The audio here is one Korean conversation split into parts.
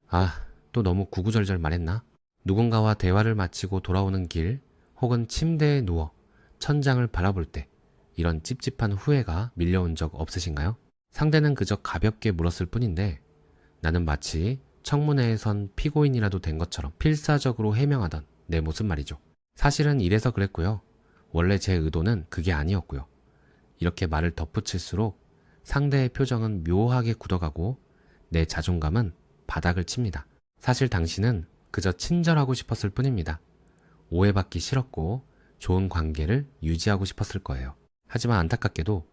아, 또 너무 구구절절 말했나? 누군가와 대화를 마치고 돌아오는 길 혹은 침대에 누워 천장을 바라볼 때 이런 찝찝한 후회가 밀려온 적 없으신가요? 상대는 그저 가볍게 물었을 뿐인데 나는 마치 청문회에 선 피고인이라도 된 것처럼 필사적으로 해명하던 내 모습 말이죠. 사실은 이래서 그랬고요. 원래 제 의도는 그게 아니었고요. 이렇게 말을 덧붙일수록 상대의 표정은 묘하게 굳어가고 내 자존감은 바닥을 칩니다. 사실 당신은 그저 친절하고 싶었을 뿐입니다. 오해받기 싫었고 좋은 관계를 유지하고 싶었을 거예요. 하지만 안타깝게도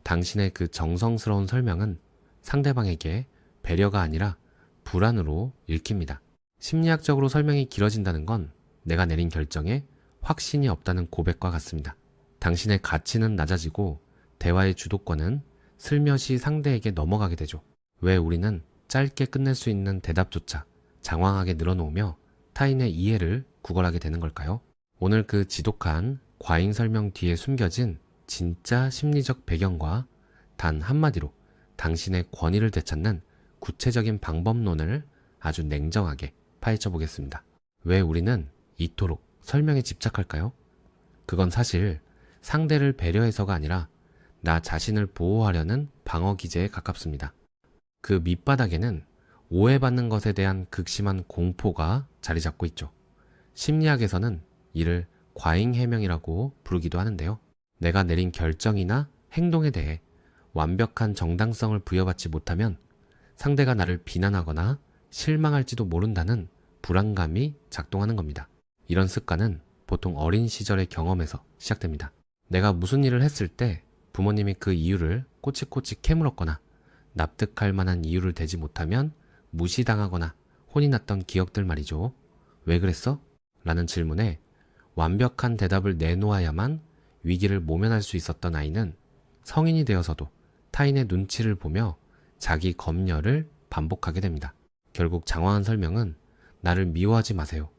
당신의 그 정성스러운 설명은 상대방에게 배려가 아니라 불안으로 읽힙니다. 심리학적으로 설명이 길어진다는 건 내가 내린 결정에 확신이 없다는 고백과 같습니다. 당신의 가치는 낮아지고 대화의 주도권은 슬며시 상대에게 넘어가게 되죠. 왜 우리는 짧게 끝낼 수 있는 대답조차 장황하게 늘어놓으며 타인의 이해를 구걸하게 되는 걸까요? 오늘 그 지독한 과잉 설명 뒤에 숨겨진 진짜 심리적 배경과 단 한마디로 당신의 권위를 되찾는 구체적인 방법론을 아주 냉정하게 파헤쳐 보겠습니다. 왜 우리는 이토록 설명에 집착할까요? 그건 사실 상대를 배려해서가 아니라 나 자신을 보호하려는 방어 기제에 가깝습니다. 그 밑바닥에는 오해받는 것에 대한 극심한 공포가 자리 잡고 있죠. 심리학에서는 이를 과잉 해명이라고 부르기도 하는데요. 내가 내린 결정이나 행동에 대해 완벽한 정당성을 부여받지 못하면 상대가 나를 비난하거나 실망할지도 모른다는 불안감이 작동하는 겁니다. 이런 습관은 보통 어린 시절의 경험에서 시작됩니다. 내가 무슨 일을 했을 때 부모님이 그 이유를 꼬치꼬치 캐물었거나 납득할 만한 이유를 대지 못하면 무시당하거나 혼이 났던 기억들 말이죠. 왜 그랬어? 라는 질문에 완벽한 대답을 내놓아야만 위기를 모면할 수 있었던 아이는 성인이 되어서도 타인의 눈치를 보며 자기 검열을 반복하게 됩니다. 결국 장황한 설명은 나를 미워하지 마세요.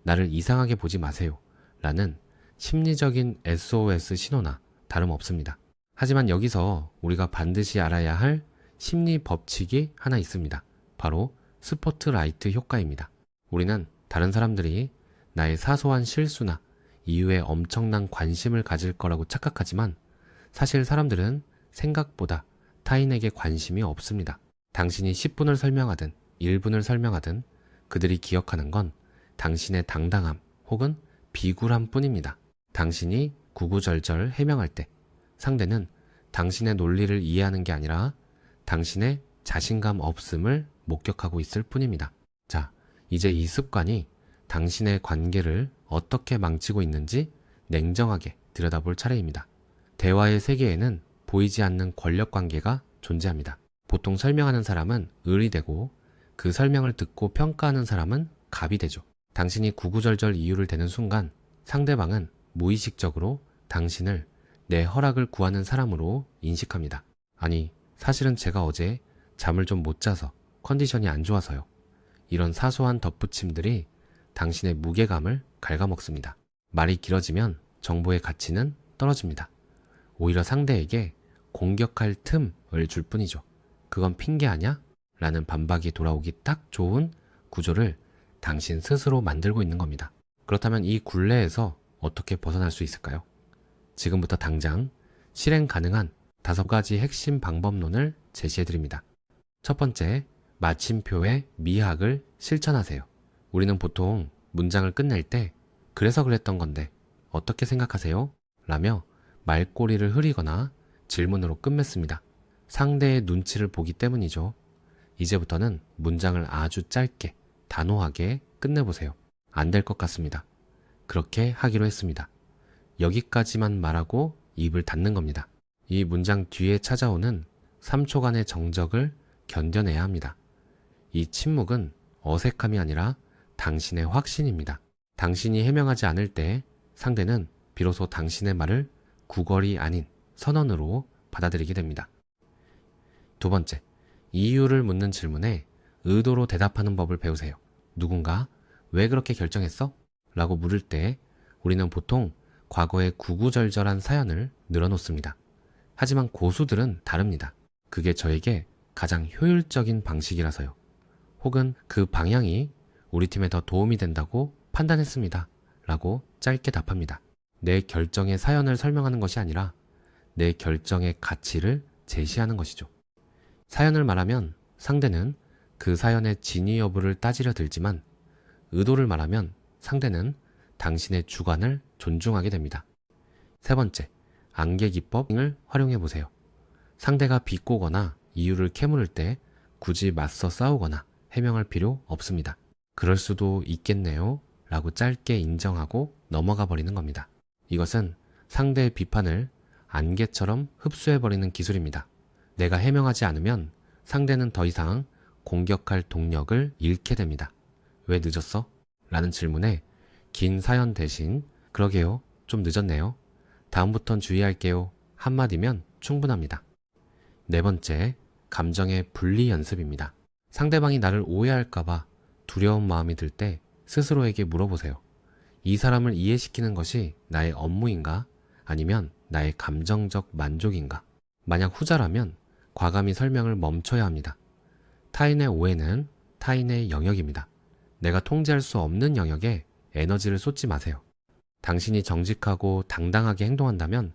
나를 이상하게 보지 마세요. 라는 심리적인 SOS 신호나 다름없습니다. 하지만 여기서 우리가 반드시 알아야 할 심리 법칙이 하나 있습니다. 바로 스포트라이트 효과입니다. 우리는 다른 사람들이 나의 사소한 실수나 이유에 엄청난 관심을 가질 거라고 착각하지만 사실 사람들은 생각보다 타인에게 관심이 없습니다. 당신이 10분을 설명하든 1분을 설명하든 그들이 기억하는 건 당신의 당당함 혹은 비굴함 뿐입니다. 당신이 구구절절 해명할 때 상대는 당신의 논리를 이해하는 게 아니라 당신의 자신감 없음을 목격하고 있을 뿐입니다. 자, 이제 이 습관이 당신의 관계를 어떻게 망치고 있는지 냉정하게 들여다볼 차례입니다. 대화의 세계에는 보이지 않는 권력 관계가 존재합니다. 보통 설명하는 사람은 을이 되고 그 설명을 듣고 평가하는 사람은 갑이 되죠. 당신이 구구절절 이유를 대는 순간 상대방은 무의식적으로 당신을 내 허락을 구하는 사람으로 인식합니다. 아니, 사실은 제가 어제 잠을 좀 못 자서 컨디션이 안 좋아서요. 이런 사소한 덧붙임들이 당신의 무게감을 갉아먹습니다. 말이 길어지면 정보의 가치는 떨어집니다. 오히려 상대에게 공격할 틈을 줄 뿐이죠. 그건 핑계 아냐? 라는 반박이 돌아오기 딱 좋은 구조를 당신 스스로 만들고 있는 겁니다. 그렇다면 이 굴레에서 어떻게 벗어날 수 있을까요? 지금부터 당장 실행 가능한 5가지 핵심 방법론을 제시해드립니다. 첫 번째, 마침표의 미학을 실천하세요. 우리는 보통 문장을 끝낼 때 그래서 그랬던 건데 어떻게 생각하세요? 라며 말꼬리를 흐리거나 질문으로 끝맺습니다. 상대의 눈치를 보기 때문이죠. 이제부터는 문장을 아주 짧게 단호하게 끝내보세요. 안 될 것 같습니다. 그렇게 하기로 했습니다. 여기까지만 말하고 입을 닫는 겁니다. 이 문장 뒤에 찾아오는 3초간의 정적을 견뎌내야 합니다. 이 침묵은 어색함이 아니라 당신의 확신입니다. 당신이 해명하지 않을 때 상대는 비로소 당신의 말을 구걸이 아닌 선언으로 받아들이게 됩니다. 두 번째, 이유를 묻는 질문에 의도로 대답하는 법을 배우세요. 누군가 왜 그렇게 결정했어? 라고 물을 때 우리는 보통 과거의 구구절절한 사연을 늘어놓습니다. 하지만 고수들은 다릅니다. 그게 저에게 가장 효율적인 방식이라서요. 혹은 그 방향이 우리 팀에 더 도움이 된다고 판단했습니다. 라고 짧게 답합니다. 내 결정의 사연을 설명하는 것이 아니라 내 결정의 가치를 제시하는 것이죠. 사연을 말하면 상대는 그 사연의 진위 여부를 따지려 들지만 의도를 말하면 상대는 당신의 주관을 존중하게 됩니다. 세 번째, 안개 기법을 활용해 보세요. 상대가 비꼬거나 이유를 캐물을 때 굳이 맞서 싸우거나 해명할 필요 없습니다. 그럴 수도 있겠네요 라고 짧게 인정하고 넘어가 버리는 겁니다. 이것은 상대의 비판을 안개처럼 흡수해버리는 기술입니다. 내가 해명하지 않으면 상대는 더 이상 공격할 동력을 잃게 됩니다. 왜 늦었어? 라는 질문에 긴 사연 대신 그러게요, 좀 늦었네요. 다음부턴 주의할게요. 한마디면 충분합니다. 네 번째, 감정의 분리 연습입니다. 상대방이 나를 오해할까봐 두려운 마음이 들 때 스스로에게 물어보세요. 이 사람을 이해시키는 것이 나의 업무인가? 아니면 나의 감정적 만족인가? 만약 후자라면 과감히 설명을 멈춰야 합니다. 타인의 오해는 타인의 영역입니다. 내가 통제할 수 없는 영역에 에너지를 쏟지 마세요. 당신이 정직하고 당당하게 행동한다면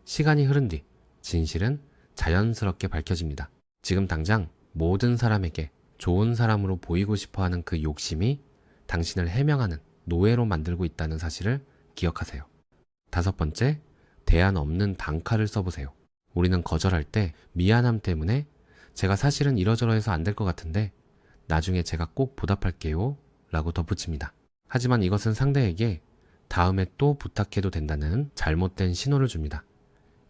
시간이 흐른 뒤 진실은 자연스럽게 밝혀집니다. 지금 당장 모든 사람에게 좋은 사람으로 보이고 싶어하는 그 욕심이 당신을 해명하는 노예로 만들고 있다는 사실을 기억하세요. 다섯 번째, 대안 없는 단칼을 써보세요. 우리는 거절할 때 미안함 때문에 제가 사실은 이러저러해서 안 될 것 같은데 나중에 제가 꼭 보답할게요 라고 덧붙입니다. 하지만 이것은 상대에게 다음에 또 부탁해도 된다는 잘못된 신호를 줍니다.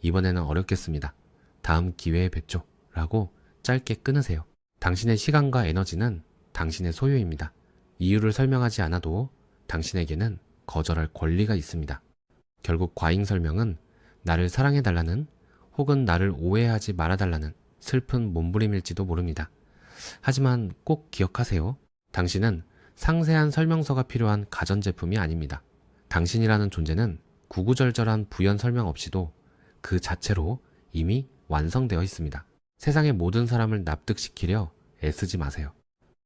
이번에는 어렵겠습니다. 다음 기회에 뵙죠 라고 짧게 끊으세요. 당신의 시간과 에너지는 당신의 소유입니다. 이유를 설명하지 않아도 당신에게는 거절할 권리가 있습니다. 결국 과잉 설명은 나를 사랑해달라는 혹은 나를 오해하지 말아달라는 슬픈 몸부림일지도 모릅니다. 하지만 꼭 기억하세요. 당신은 상세한 설명서가 필요한 가전제품이 아닙니다. 당신이라는 존재는 구구절절한 부연 설명 없이도 그 자체로 이미 완성되어 있습니다. 세상의 모든 사람을 납득시키려 애쓰지 마세요.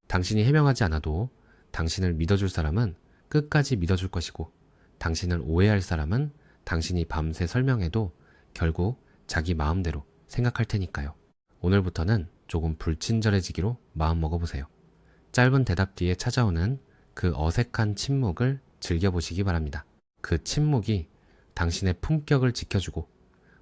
당신이 해명하지 않아도 당신을 믿어줄 사람은 끝까지 믿어줄 것이고 당신을 오해할 사람은 당신이 밤새 설명해도 결국 자기 마음대로 생각할 테니까요. 오늘부터는 조금 불친절해지기로 마음 먹어보세요. 짧은 대답 뒤에 찾아오는 그 어색한 침묵을 즐겨보시기 바랍니다. 그 침묵이 당신의 품격을 지켜주고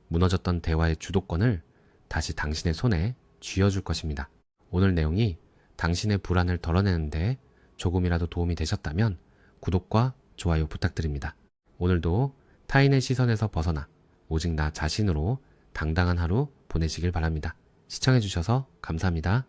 무너졌던 대화의 주도권을 다시 당신의 손에 쥐어줄 것입니다. 오늘 내용이 당신의 불안을 덜어내는데 조금이라도 도움이 되셨다면 구독과 좋아요 부탁드립니다. 오늘도 타인의 시선에서 벗어나 오직 나 자신으로 당당한 하루 보내시길 바랍니다. 시청해주셔서 감사합니다.